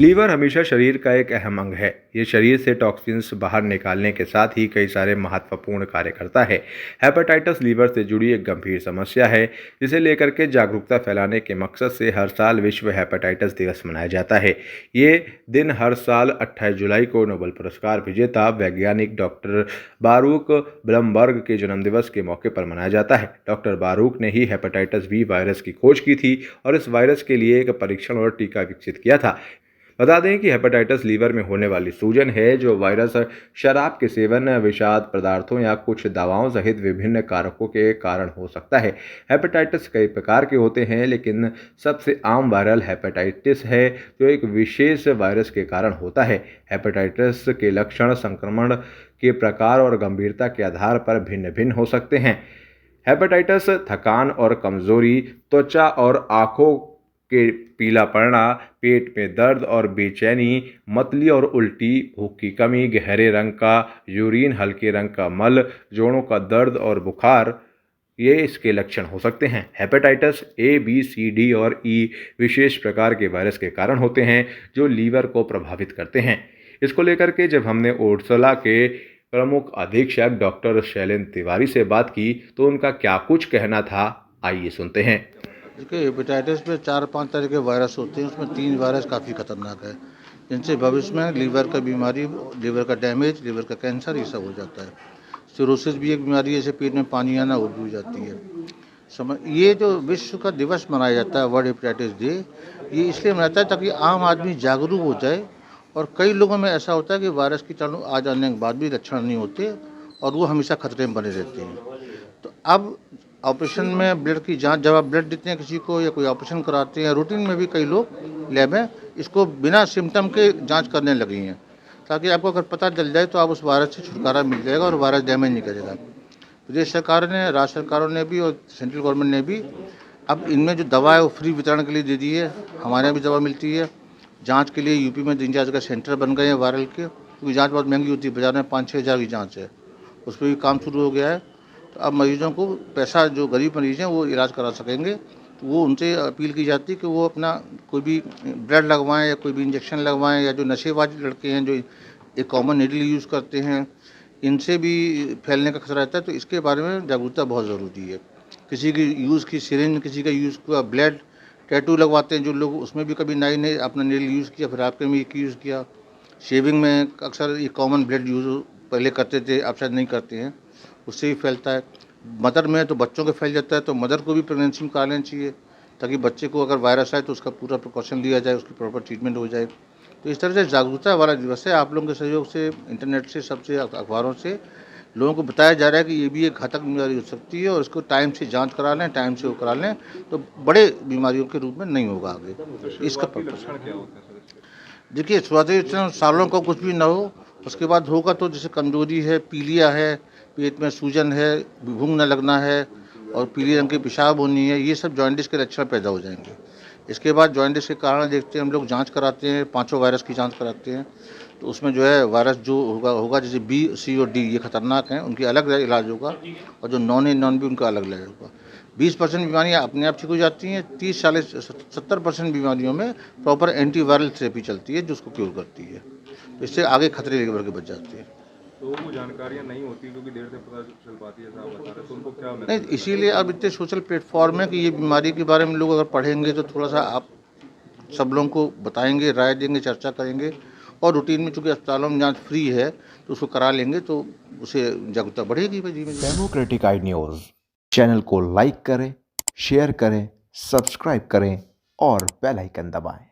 Liver हमेशा शरीर का एक अहम अंग है। ये शरीर से टॉक्सिन्स बाहर निकालने के साथ ही कई सारे महत्वपूर्ण कार्य करता है। हेपेटाइटिस लीवर से जुड़ी एक गंभीर समस्या है, जिसे लेकर के जागरूकता फैलाने के मकसद से हर साल विश्व हेपेटाइटिस दिवस मनाया जाता है। ये दिन हर साल 28 जुलाई को नोबेल पुरस्कार विजेता वैज्ञानिक डॉक्टर बारूक ब्लमबर्ग के जन्मदिवस के मौके पर मनाया जाता है। डॉक्टर बारूक ने ही हेपेटाइटिस बी वायरस की खोज की थी और इस वायरस के लिए एक परीक्षण और टीका विकसित किया था। बता दें कि हेपेटाइटिस लीवर में होने वाली सूजन है, जो वायरस शराब के सेवन, विषाक्त पदार्थों या कुछ दवाओं सहित विभिन्न कारकों के कारण हो सकता है। हेपेटाइटिस कई प्रकार के होते हैं, लेकिन सबसे आम वायरल हेपेटाइटिस है, जो एक विशेष वायरस के कारण होता है। हेपेटाइटिस के लक्षण संक्रमण के प्रकार और गंभीरता के आधार पर भिन्न भिन्न हो सकते हैं। हेपेटाइटिस थकान और कमजोरी, त्वचा और आंखों के पीला पड़ना, पेट में दर्द और बेचैनी, मतली और उल्टी, भूख की कमी, गहरे रंग का यूरिन, हल्के रंग का मल, जोड़ों का दर्द और बुखार, ये इसके लक्षण हो सकते हैं। Hepatitis A, B, C, D और ई विशेष प्रकार के वायरस के कारण होते हैं, जो लीवर को प्रभावित करते हैं। इसको लेकर के जब हमने ओरसला के प्रमुख अधीक्षक डॉक्टर शैलेंद्र तिवारी से बात की, तो उनका क्या कुछ कहना था, आइए सुनते हैं। देखिए, हेपेटाइटिस में 4-5 तरह के वायरस होते हैं। उसमें 3 वायरस काफ़ी खतरनाक है, जिनसे भविष्य में लीवर का बीमारी, लीवर का डैमेज, लीवर का कैंसर, ये सब हो जाता है। सिरोसिस भी एक बीमारी है, जैसे पेट में पानी आना, वो भी हो जाती है। ये जो विश्व का दिवस मनाया जाता है, वर्ल्ड हेपेटाइटिस डे, ये इसलिए मनाता है ताकि आम आदमी जागरूक हो जाए। और कई लोगों में ऐसा होता है कि वायरस कीटाणु आ जाने के बाद भी लक्षण नहीं होते और वो हमेशा खतरे में बने रहते हैं। तो अब ऑपरेशन में ब्लड की जांच, जब आप ब्लड देते हैं किसी को या कोई ऑपरेशन कराते हैं, रूटीन में भी कई लोग लैब में इसको बिना सिम्टम के जांच करने लगी हैं, ताकि आपको अगर पता चल जाए तो आप उस वायरस से छुटकारा मिल जाएगा और वायरस डैमेज नहीं करेगा। प्रदेश सरकार ने, राज्य सरकारों ने भी और सेंट्रल गवर्नमेंट ने भी अब इनमें जो दवा है वो फ्री वितरण के लिए दे दी है। हमारे यहाँ भी दवा मिलती है। जाँच के लिए यूपी में 3-4 जगह सेंटर बन गए हैं वायरल के, क्योंकि जाँच बहुत महंगी होती है, बाजार में 5-6 हज़ार की जाँच है, उस पर भी काम शुरू हो गया है। तो अब मरीजों को पैसा, जो गरीब मरीज हैं वो इलाज करा सकेंगे, तो वो उनसे अपील की जाती है कि वो अपना कोई भी ब्लड लगवाएं या कोई भी इंजेक्शन लगवाएं, या जो नशेबाज लड़के हैं जो एक कॉमन नीडल यूज़ करते हैं, इनसे भी फैलने का खतरा रहता है। तो इसके बारे में जागरूकता बहुत ज़रूरी है। किसी की यूज़ की सिरिंज, किसी का यूज़ का ब्लड, टैटू लगवाते हैं जो लोग, उसमें भी कभी नए नए अपना नीडल यूज़ किया, फिर आपके में एक यूज़ किया। शेविंग में अक्सर ये कॉमन ब्लड यूज़ पहले करते थे, अब शायद नहीं करते हैं, उससे भी फैलता है। मदर में तो बच्चों को फैल जाता है, तो मदर को भी प्रेगनेंसी में करा लेना चाहिए, ताकि बच्चे को अगर वायरस आए तो उसका पूरा प्रिकॉशन लिया जाए, उसकी प्रॉपर ट्रीटमेंट हो जाए। तो इस तरह से जागरूकता वाला दिवस है। आप लोगों के सहयोग से, इंटरनेट से, सबसे, अखबारों से लोगों को बताया जा रहा है कि ये भी एक घातक बीमारी हो सकती है और इसको टाइम से जांच करा लें, टाइम से वो करा लें, तो बड़े बीमारियों के रूप में नहीं होगा आगे। इसका पर्पस देखिए, शुरुआती लक्षण सालों का कुछ भी ना हो, उसके बाद होगा तो जैसे कमजोरी है, पीलिया है, पेट में सूजन है, भूख न लगना है और पीले रंग की पेशाब होनी है, ये सब जॉन्डिस के लक्षण पैदा हो जाएंगे। इसके बाद जॉन्डिस के कारण देखते हैं हम लोग, जांच कराते हैं, 5 वायरस की जांच कराते हैं, तो उसमें जो है वायरस जो होगा जैसे बी, सी और डी, ये खतरनाक हैं, उनकी अलग इलाज होगा, और जो नॉन ए नॉन बी, उनका अलग इलाज होगा। 20% बीमारियाँ अपने आप ठीक हो जाती हैं, 30-70% बीमारियों में प्रॉपर एंटीवायरल थेरेपी चलती है जो उसको क्योर करती है। तो इससे आगे खतरे लीवर के बच जाते हैं। तो वो जानकारियाँ नहीं होती क्योंकि देर से पता चल पाती है, ऐसा आप बता रहे हैं, तो उनको क्या नहीं, इसीलिए अब इतने सोशल प्लेटफॉर्म है कि ये बीमारी के बारे में लोग अगर पढ़ेंगे तो थोड़ा सा आप सब लोगों को बताएंगे, राय देंगे, चर्चा करेंगे, और रूटीन में चूँकि अस्पतालों में जांच फ्री है तो उसको करा लेंगे, तो उसे जागरूकता बढ़ेगी भाई। डेमोक्रेटिक आई न्यूज़ चैनल को लाइक करें, शेयर करें, सब्सक्राइब करें और बेल आइकन दबाएं।